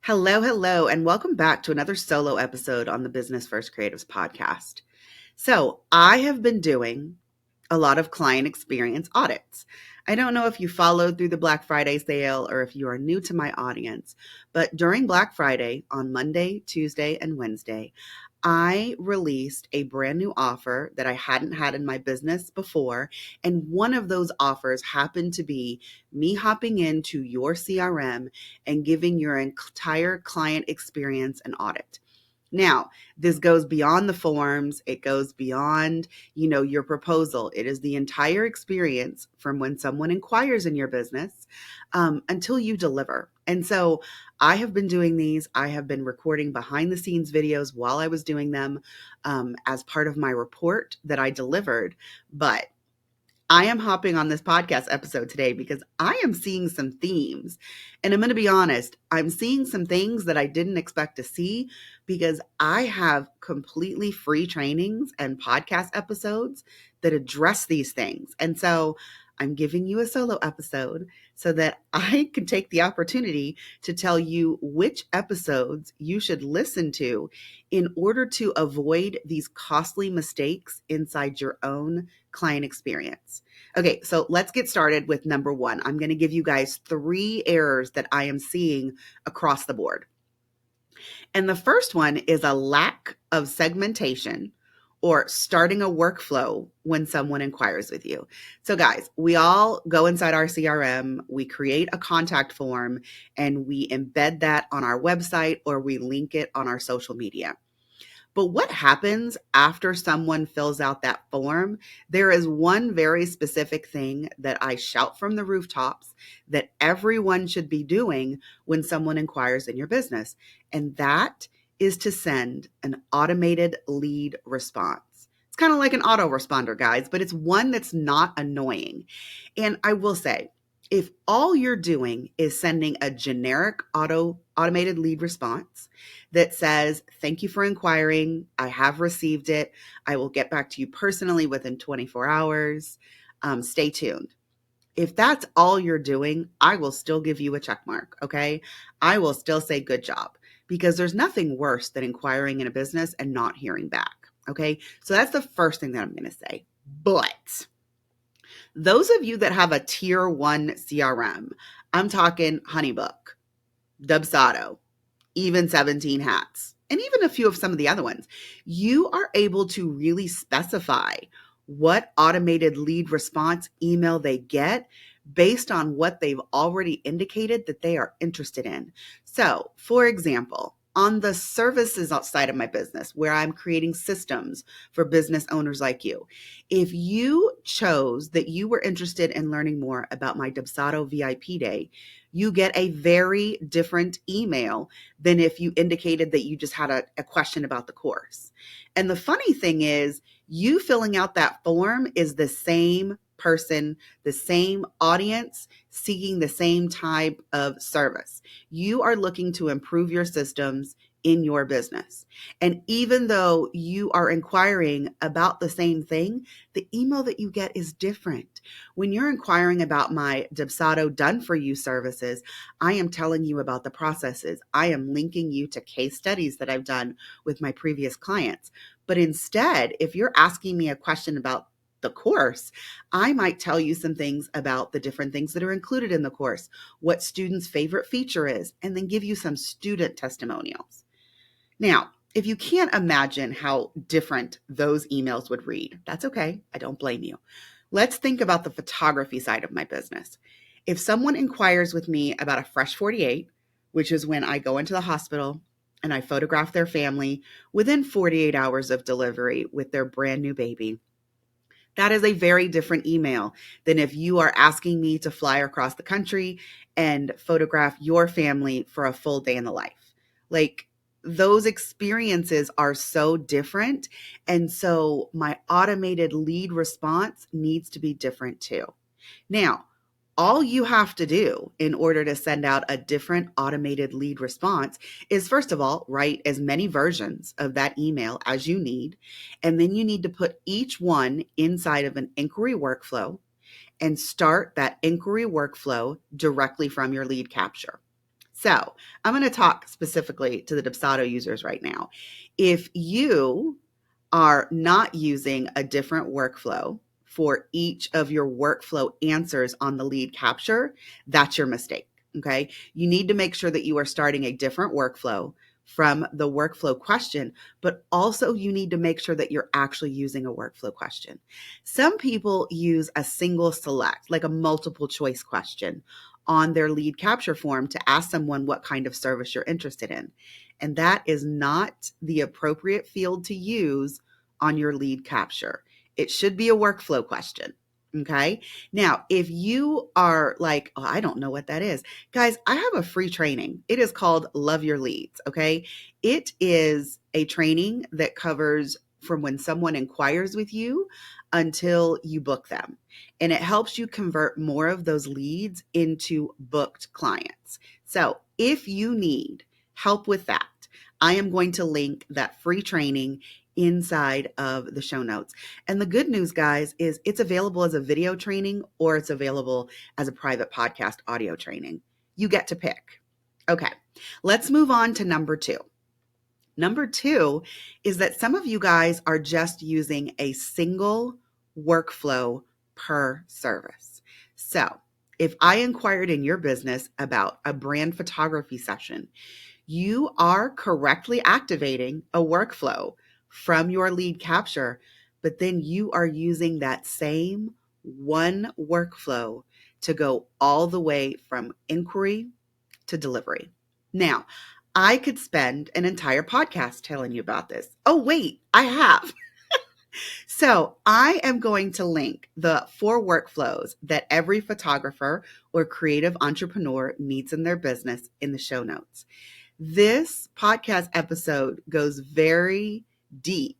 Hello, and welcome back to another solo episode on the Business First Creatives podcast. So, I have been doing a lot of client experience audits. I don't know if you followed through the Black Friday sale or if you are new to my audience, but during Black Friday on Monday, Tuesday, and Wednesday, I released a brand new offer that I hadn't had in my business before. And one of those offers happened to be me hopping into your CRM and giving your entire client experience an audit. Now, this goes beyond the forms. It goes beyond, your proposal. It is the entire experience from when someone inquires in your business until you deliver. And so I have been doing these. I have been recording behind the scenes videos while I was doing them as part of my report that I delivered. But I am hopping on this podcast episode today because I am seeing some themes. And I'm going to be honest, I'm seeing some things that I didn't expect to see because I have completely free trainings and podcast episodes that address these things. And so I'm giving you a solo episode so that I can take the opportunity to tell you which episodes you should listen to in order to avoid these costly mistakes inside your own client experience. Okay, so let's get started with number one. I'm going to give you guys 3 errors that I am seeing across the board. And the first one is a lack of segmentation or starting a workflow when someone inquires with you. So guys, we all go inside our CRM, we create a contact form, and we embed that on our website or we link it on our social media. But what happens after someone fills out that form? There is one very specific thing that I shout from the rooftops that everyone should be doing when someone inquires in your business. And that is to send an automated lead response. It's kind of like an autoresponder, guys, but it's one that's not annoying. And I will say, if all you're doing is sending a generic automated lead response that says, thank you for inquiring, I have received it, I will get back to you personally within 24 hours, stay tuned. If that's all you're doing, I will still give you a check mark, okay? I will still say good job because there's nothing worse than inquiring in a business and not hearing back, okay? So that's the first thing that I'm going to say. But those of you that have a tier 1 CRM, I'm talking Honeybook, Dubsado, even 17 Hats, and even a few of some of the other ones, you are able to really specify what automated lead response email they get based on what they've already indicated that they are interested in. So, for example, on the services outside of my business where I'm creating systems for business owners like you, if you chose that you were interested in learning more about my Dubsado VIP day, you get a very different email than if you indicated that you just had a question about the course. And the funny thing is, you filling out that form is the same person, the same audience, seeking the same type of service. You are looking to improve your systems in your business. And even though you are inquiring about the same thing, the email that you get is different. When you're inquiring about my Dubsado done for you services, I am telling you about the processes. I am linking you to case studies that I've done with my previous clients. But instead, if you're asking me a question about the course, I might tell you some things about the different things that are included in the course, what students' favorite feature is, and then give you some student testimonials. Now, if you can't imagine how different those emails would read, that's okay. I don't blame you. Let's think about the photography side of my business. If someone inquires with me about a Fresh 48, which is when I go into the hospital and I photograph their family within 48 hours of delivery with their brand new baby, that is a very different email than if you are asking me to fly across the country and photograph your family for a full day in the life. Like, those experiences are so different. And so my automated lead response needs to be different too. Now, all you have to do in order to send out a different automated lead response is, first of all, write as many versions of that email as you need. And then you need to put each one inside of an inquiry workflow and start that inquiry workflow directly from your lead capture. So I'm going to talk specifically to the Dubsado users right now. If you are not using a different workflow for each of your workflow answers on the lead capture, that's your mistake. Okay. You need to make sure that you are starting a different workflow from the workflow question, but also you need to make sure that you're actually using a workflow question. Some people use a single select, like a multiple choice question on their lead capture form to ask someone what kind of service you're interested in. And that is not the appropriate field to use on your lead capture. It should be a workflow question. Okay. Now, if you are like, oh, I don't know what that is, guys, I have a free training. It is called Love Your Leads. Okay. It is a training that covers from when someone inquires with you until you book them. And it helps you convert more of those leads into booked clients. So if you need help with that, I am going to link that free training inside of the show notes. And the good news, guys, is it's available as a video training or it's available as a private podcast audio training. You get to pick. Okay, let's move on to number 2. Number 2 is that some of you guys are just using a single workflow per service. So if I inquired in your business about a brand photography session, you are correctly activating a workflow from your lead capture, but then you are using that same one workflow to go all the way from inquiry to delivery. Now, I could spend an entire podcast telling you about this. Oh, wait, I have. So I am going to link the 4 workflows that every photographer or creative entrepreneur needs in their business in the show notes. This podcast episode goes very deep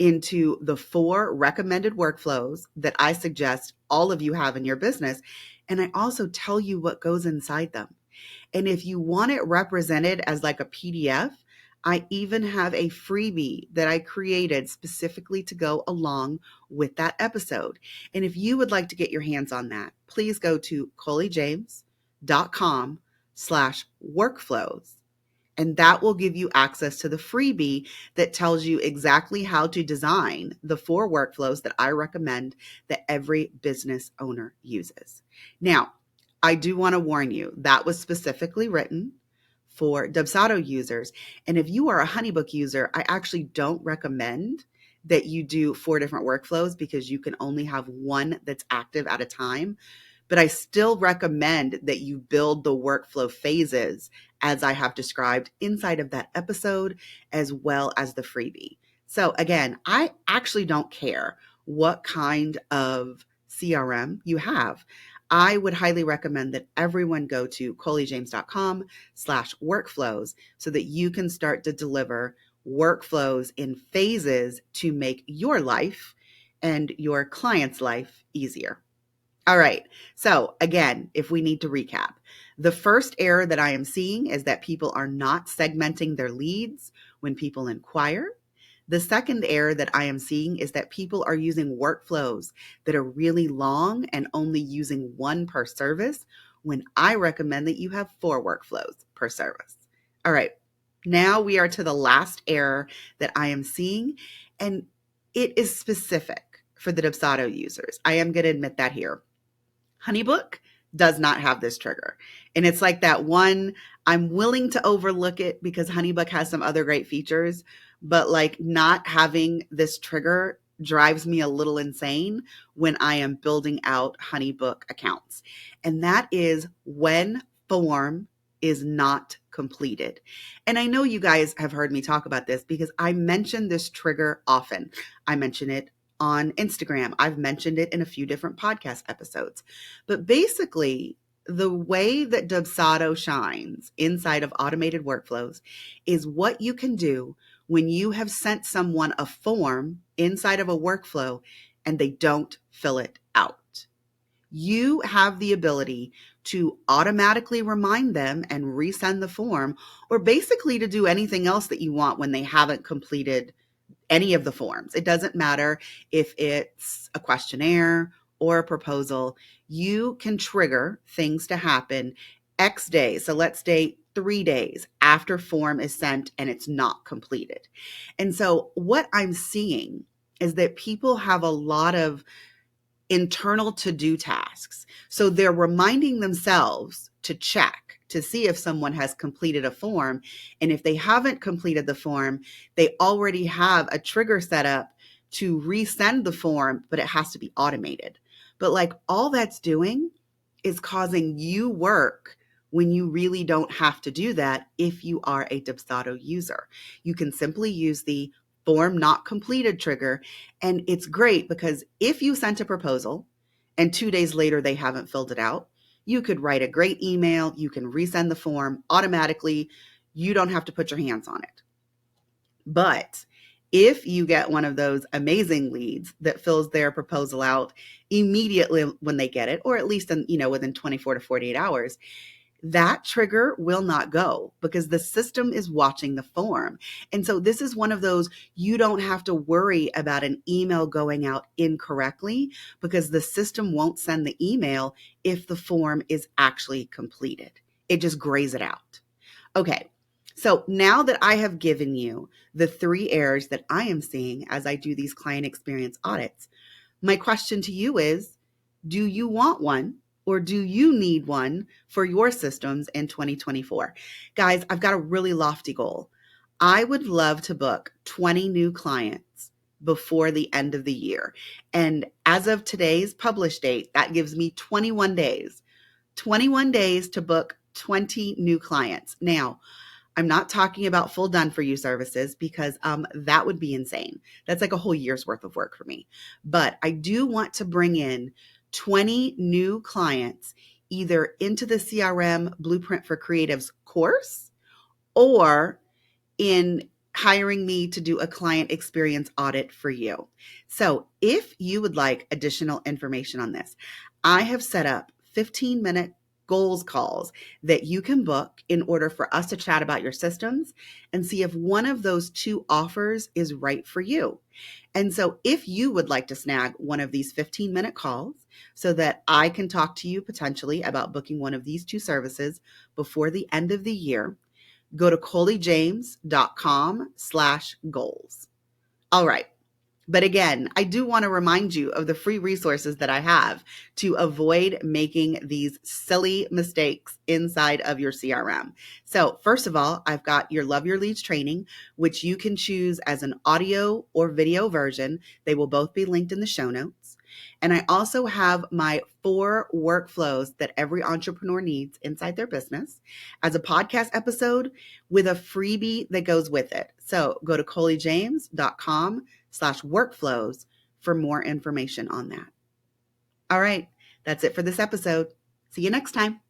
into the 4 recommended workflows that I suggest all of you have in your business. And I also tell you what goes inside them. And if you want it represented as like a PDF, I even have a freebie that I created specifically to go along with that episode. And if you would like to get your hands on that, please go to coliejames.com/workflows. And that will give you access to the freebie that tells you exactly how to design the 4 workflows that I recommend that every business owner uses. Now, I do want to warn you, that was specifically written for Dubsado users. And if you are a HoneyBook user, I actually don't recommend that you do 4 different workflows because you can only have one that's active at a time. But I still recommend that you build the workflow phases as I have described inside of that episode, as well as the freebie. So again, I actually don't care what kind of CRM you have. I would highly recommend that everyone go to coliejames.com/workflows so that you can start to deliver workflows in phases to make your life and your client's life easier. All right. So again, if we need to recap, the first error that I am seeing is that people are not segmenting their leads when people inquire. The second error that I am seeing is that people are using workflows that are really long and only using one per service when I recommend that you have 4 workflows per service. All right. Now we are to the last error that I am seeing, and it is specific for the Dubsado users. I am going to admit that here. HoneyBook does not have this trigger. And it's like that one, I'm willing to overlook it because HoneyBook has some other great features, but like not having this trigger drives me a little insane when I am building out HoneyBook accounts. And that is when form is not completed. And I know you guys have heard me talk about this because I mention this trigger often. I mention it on Instagram. I've mentioned it in a few different podcast episodes. But basically, the way that Dubsado shines inside of automated workflows is what you can do when you have sent someone a form inside of a workflow and they don't fill it out. You have the ability to automatically remind them and resend the form, or basically to do anything else that you want when they haven't completed any of the forms. It doesn't matter if it's a questionnaire or a proposal. You can trigger things to happen X days. So let's say 3 days after form is sent and it's not completed. And so what I'm seeing is that people have a lot of internal to-do tasks. So they're reminding themselves to check to see if someone has completed a form. And if they haven't completed the form, they already have a trigger set up to resend the form, but it has to be automated. But like all that's doing is causing you work when you really don't have to do that if you are a Dubsado user. You can simply use the form not completed trigger. And it's great because if you sent a proposal and 2 days later they haven't filled it out, you could write a great email. You can resend the form automatically. You don't have to put your hands on it. But if you get one of those amazing leads that fills their proposal out immediately when they get it, or at least within 24 to 48 hours, that trigger will not go because the system is watching the form. And so this is one of those, you don't have to worry about an email going out incorrectly because the system won't send the email if the form is actually completed. It just grays it out. Okay. So now that I have given you the 3 errors that I am seeing as I do these client experience audits, my question to you is, do you want one? Or do you need one for your systems in 2024? Guys, I've got a really lofty goal. I would love to book 20 new clients before the end of the year. And as of today's publish date, that gives me 21 days. 21 days to book 20 new clients. Now, I'm not talking about full done for you services because that would be insane. That's like a whole year's worth of work for me. But I do want to bring in 20 new clients either into the CRM Blueprint for Creatives course or in hiring me to do a client experience audit for you. So if you would like additional information on this, I have set up 15-minute goals calls that you can book in order for us to chat about your systems and see if one of those 2 offers is right for you. And so if you would like to snag one of these 15-minute calls so that I can talk to you potentially about booking one of these 2 services before the end of the year, go to coliejames.com/goals. All right. But again, I do want to remind you of the free resources that I have to avoid making these silly mistakes inside of your CRM. So first of all, I've got your Love Your Leads training, which you can choose as an audio or video version. They will both be linked in the show notes. And I also have my 4 workflows that every entrepreneur needs inside their business as a podcast episode with a freebie that goes with it. So go to coliejames.com/workflows for more information on that. All right, that's it for this episode. See you next time.